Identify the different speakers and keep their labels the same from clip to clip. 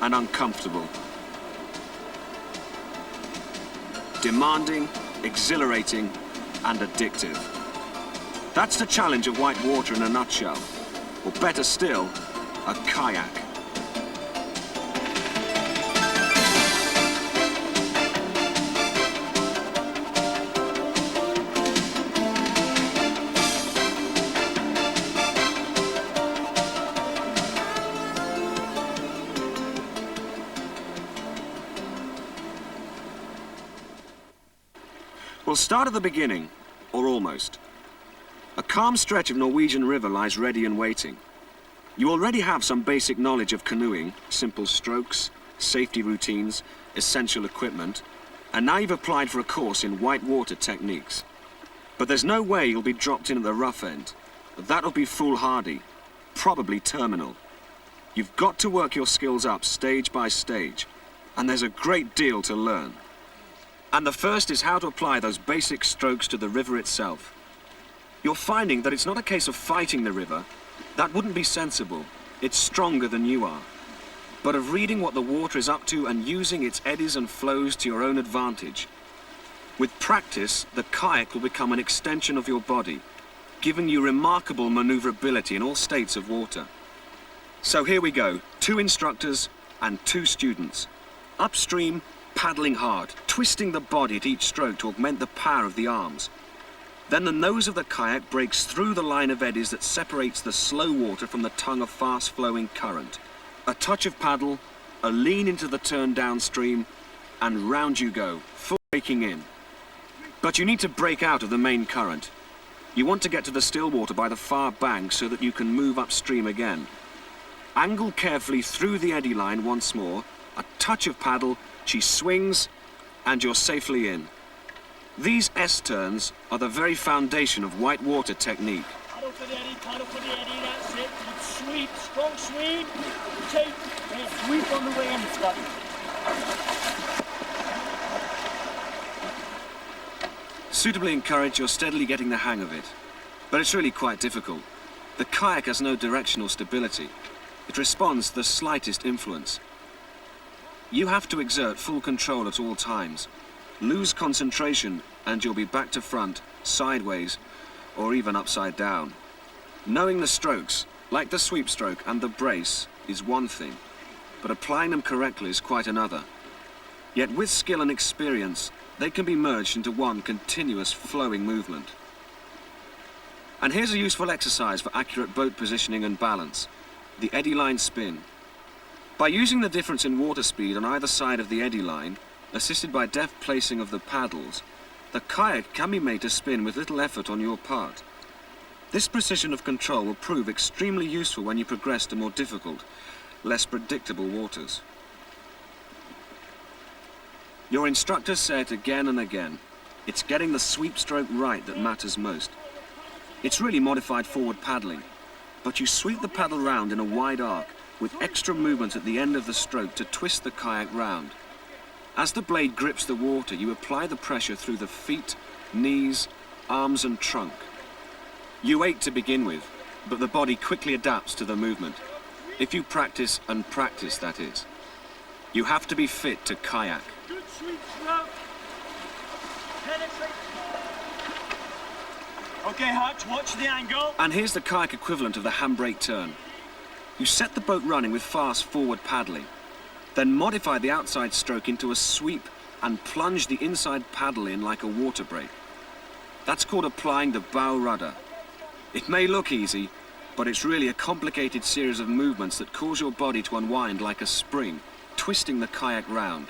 Speaker 1: and uncomfortable. Demanding, exhilarating, and addictive. That's the challenge of white water in a nutshell. Or better still, a kayak. We'll start at the beginning, or almost. A calm stretch of Norwegian river lies ready and waiting. You already have some basic knowledge of canoeing, simple strokes, safety routines, essential equipment, and now you've applied for a course in whitewater techniques. But there's no way you'll be dropped in at the rough end. That'll be foolhardy, probably terminal. You've got to work your skills up stage by stage, and there's a great deal to learn. And the first is how to apply those basic strokes to the river itself. You're finding that it's not a case of fighting the river. That wouldn't be sensible. It's stronger than you are. But of reading what the water is up to and using its eddies and flows to your own advantage. With practice, the kayak will become an extension of your body, giving you remarkable maneuverability in all states of water. So here we go, 2 instructors and 2 students. Upstream, paddling hard, twisting the body at each stroke to augment the power of the arms. Then the nose of the kayak breaks through the line of eddies that separates the slow water from the tongue of fast-flowing current. A touch of paddle, a lean into the turn downstream, and round you go, full breaking in. But you need to break out of the main current. You want to get to the still water by the far bank so that you can move upstream again. Angle carefully through the eddy line once more, a touch of paddle, she swings, and you're safely in. These S-turns are the very foundation of whitewater technique.
Speaker 2: Paddle for the eddy, that's it. Sweep, strong sweep. Take, and sweep on the way in, Scott.
Speaker 1: Suitably encouraged, you're steadily getting the hang of it. But it's really quite difficult. The kayak has no directional stability. It responds to the slightest influence. You have to exert full control at all times. Lose concentration and you'll be back to front, sideways, or even upside down. Knowing the strokes, like the sweep stroke and the brace, is one thing, but applying them correctly is quite another. Yet with skill and experience, they can be merged into one continuous flowing movement. And here's a useful exercise for accurate boat positioning and balance, the eddy line spin. By using the difference in water speed on either side of the eddy line, assisted by deft placing of the paddles, the kayak can be made to spin with little effort on your part. This precision of control will prove extremely useful when you progress to more difficult, less predictable waters. Your instructor said again and again, it's getting the sweep stroke right that matters most. It's really modified forward paddling, but you sweep the paddle round in a wide arc, with extra movement at the end of the stroke to twist the kayak round. As the blade grips the water, you apply the pressure through the feet, knees, arms and trunk. You ache to begin with, but the body quickly adapts to the movement. If you practice and practice, that is. You have to be fit to kayak.
Speaker 2: Good sweep stroke. Penetrate. Okay, Hutch, watch the angle.
Speaker 1: And here's the kayak equivalent of the handbrake turn. You set the boat running with fast forward paddling, then modify the outside stroke into a sweep and plunge the inside paddle in like a water brake. That's called applying the bow rudder. It may look easy, but it's really a complicated series of movements that cause your body to unwind like a spring, twisting the kayak round.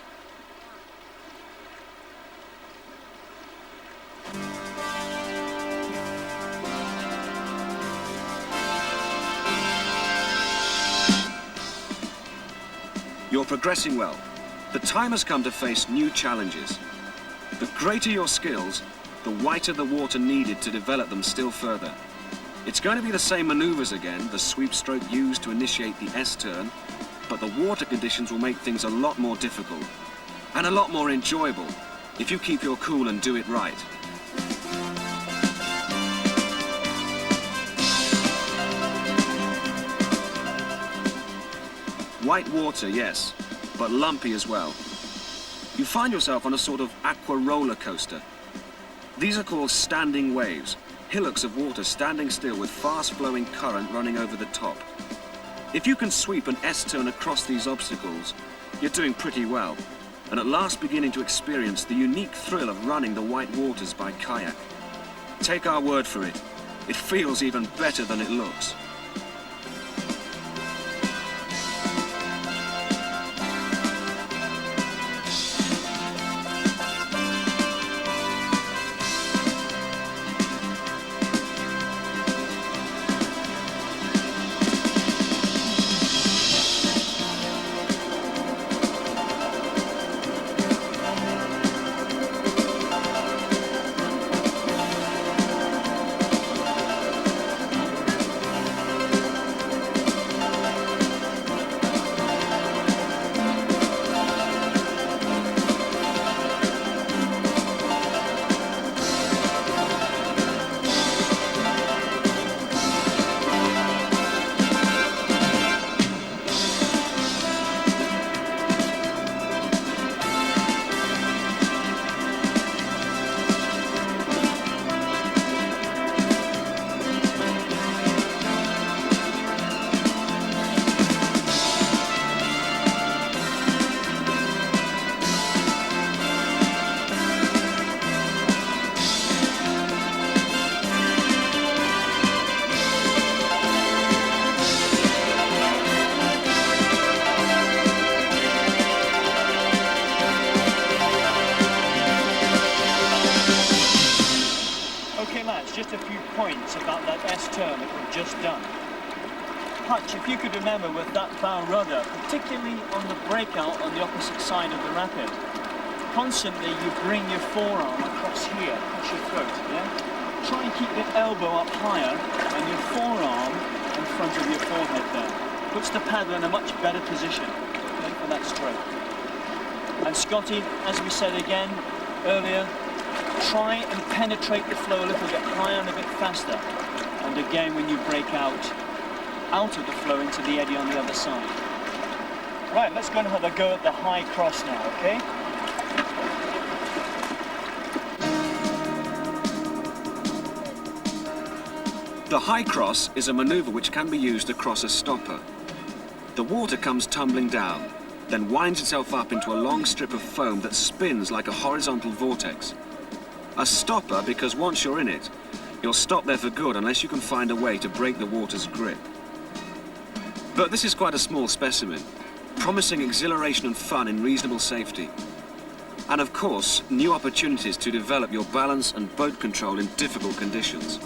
Speaker 1: You're progressing well. The time has come to face new challenges. The greater your skills, the whiter the water needed to develop them still further. It's going to be the same maneuvers again, the sweep stroke used to initiate the S-turn, but the water conditions will make things a lot more difficult and a lot more enjoyable if you keep your cool and do it right. White water, yes, but lumpy as well. You find yourself on a sort of aqua roller coaster. These are called standing waves, hillocks of water standing still with fast-flowing current running over the top. If you can sweep an S-turn across these obstacles, you're doing pretty well, and at last beginning to experience the unique thrill of running the white waters by kayak. Take our word for it, it feels even better than it looks.
Speaker 2: Just a few points about that S-turn that we've just done. Hutch, if you could remember with that bow rudder, particularly on the breakout on the opposite side of the rapid, constantly you bring your forearm across here, across your throat, yeah? Try and keep your elbow up higher and your forearm in front of your forehead there. Puts the paddle in a much better position, okay, for that stroke. And Scotty, as we said again earlier, try and penetrate the flow a little bit higher and a bit faster. And again, when you break out of the flow into the eddy on the other side. Right, let's go and have a go at the high cross now, okay?
Speaker 1: The high cross is a maneuver which can be used to cross a stopper. The water comes tumbling down, then winds itself up into a long strip of foam that spins like a horizontal vortex. A stopper because once you're in it, you'll stop there for good unless you can find a way to break the water's grip. But this is quite a small specimen, promising exhilaration and fun in reasonable safety. And of course, new opportunities to develop your balance and boat control in difficult conditions.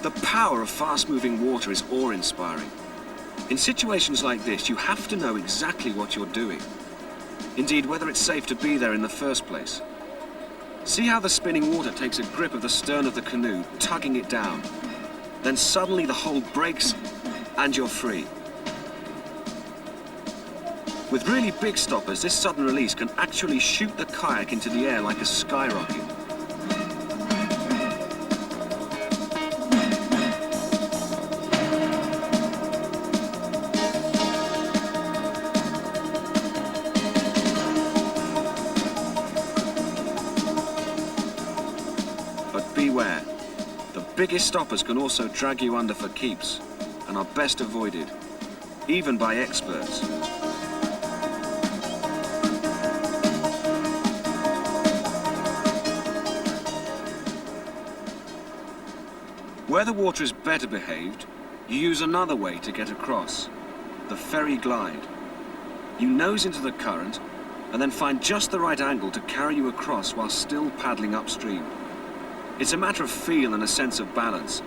Speaker 1: The power of fast-moving water is awe-inspiring. In situations like this, you have to know exactly what you're doing. Indeed, whether it's safe to be there in the first place. See how the spinning water takes a grip of the stern of the canoe, tugging it down. Then suddenly the hold breaks, and you're free. With really big stoppers, this sudden release can actually shoot the kayak into the air like a skyrocket. Beware, the biggest stoppers can also drag you under for keeps and are best avoided, even by experts. Where the water is better behaved, you use another way to get across, the ferry glide. You nose into the current and then find just the right angle to carry you across while still paddling upstream. It's a matter of feel and a sense of balance,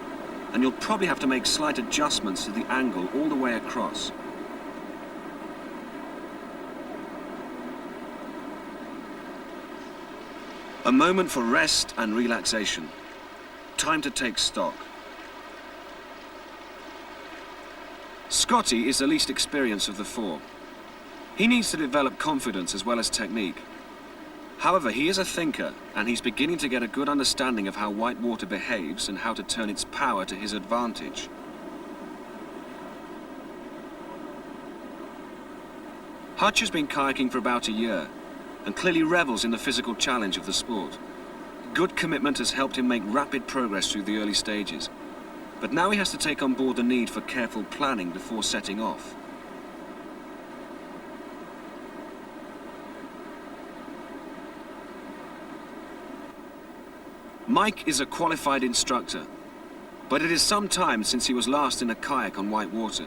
Speaker 1: and you'll probably have to make slight adjustments to the angle all the way across. A moment for rest and relaxation. Time to take stock. Scotty is the least experienced of the four. He needs to develop confidence as well as technique. However, he is a thinker, and he's beginning to get a good understanding of how white water behaves and how to turn its power to his advantage. Hutch has been kayaking for about a year, and clearly revels in the physical challenge of the sport. Good commitment has helped him make rapid progress through the early stages, but now he has to take on board the need for careful planning before setting off. Mike is a qualified instructor, but it is some time since he was last in a kayak on white water.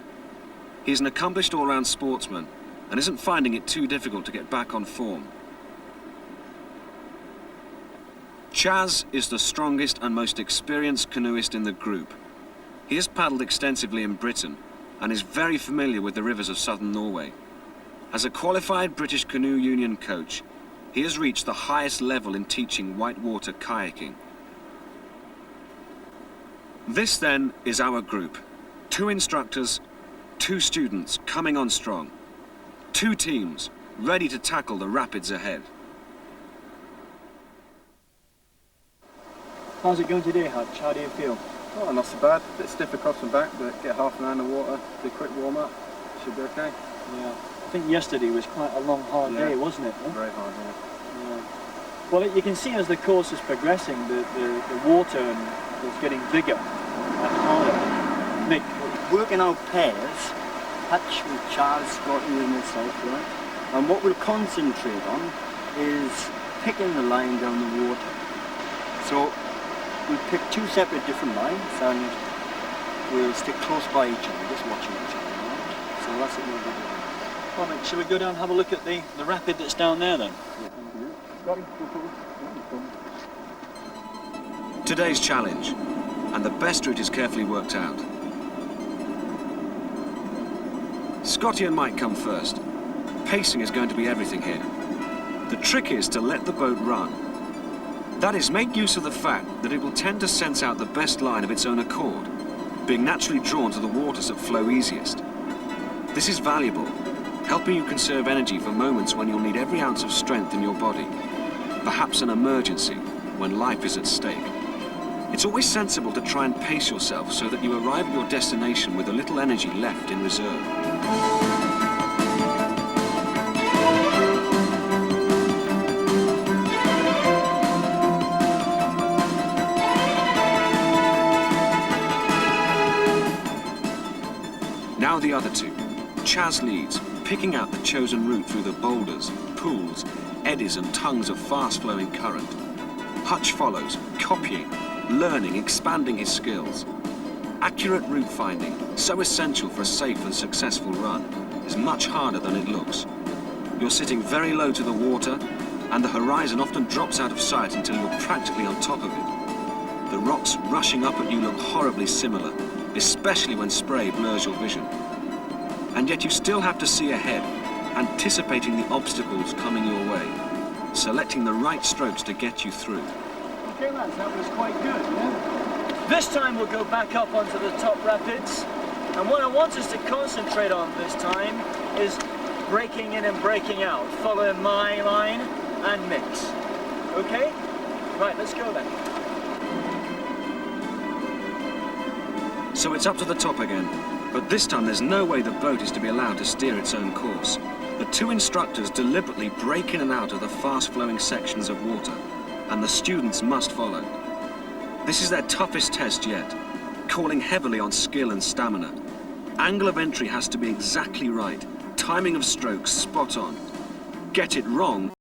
Speaker 1: He is an accomplished all-round sportsman and isn't finding it too difficult to get back on form. Chaz is the strongest and most experienced canoeist in the group. He has paddled extensively in Britain and is very familiar with the rivers of southern Norway. As a qualified British Canoe Union coach, he has reached the highest level in teaching whitewater kayaking. This then is our group. 2 instructors, 2 students coming on strong. 2 teams ready to tackle the rapids ahead.
Speaker 2: How's it going today, Hutch? How do you feel?
Speaker 3: Oh, not so bad. A bit stiff across the back, but get half an hour in the water, do a quick warm up, should be okay.
Speaker 2: Yeah. I think yesterday was quite a long, hard day, wasn't it?
Speaker 3: Very hard, yeah.
Speaker 2: Well, you can see as the course is progressing, the water is getting bigger and harder. Mick?
Speaker 4: Working out pairs, Hutch with Charles, Scotty and myself, right? And what we'll concentrate on is picking the line down the water. So we'll pick 2 separate different lines and we'll stick close by each other, just watching each other, right? So that's what we'll do.
Speaker 2: Well, Mick, shall we go down and have a look at the rapid that's down there then?
Speaker 1: Today's challenge, and the best route is carefully worked out. Scotty and Mike come first. Pacing is going to be everything here. The trick is to let the boat run. That is, make use of the fact that it will tend to sense out the best line of its own accord, being naturally drawn to the waters that flow easiest. This is valuable, helping you conserve energy for moments when you'll need every ounce of strength in your body, perhaps an emergency when life is at stake. It's always sensible to try and pace yourself so that you arrive at your destination with a little energy left in reserve. Now the other 2. Chaz leads, picking out the chosen route through the boulders, pools, eddies and tongues of fast-flowing current. Hutch follows, copying, learning, expanding his skills. Accurate route finding, so essential for a safe and successful run, is much harder than it looks. You're sitting very low to the water, and the horizon often drops out of sight until you're practically on top of it. The rocks rushing up at you look horribly similar, especially when spray blurs your vision. And yet you still have to see ahead, anticipating the obstacles coming your way, selecting the right strokes to get you through.
Speaker 2: Okay, lads, that was quite good, yeah? This time we'll go back up onto the top rapids, and what I want us to concentrate on this time is breaking in and breaking out, following my line and Mick's. Okay? Right, let's go then.
Speaker 1: So it's up to the top again, but this time there's no way the boat is to be allowed to steer its own course. The 2 instructors deliberately break in and out of the fast-flowing sections of water, and the students must follow. This is their toughest test yet, calling heavily on skill and stamina. Angle of entry has to be exactly right, timing of strokes spot on. Get it wrong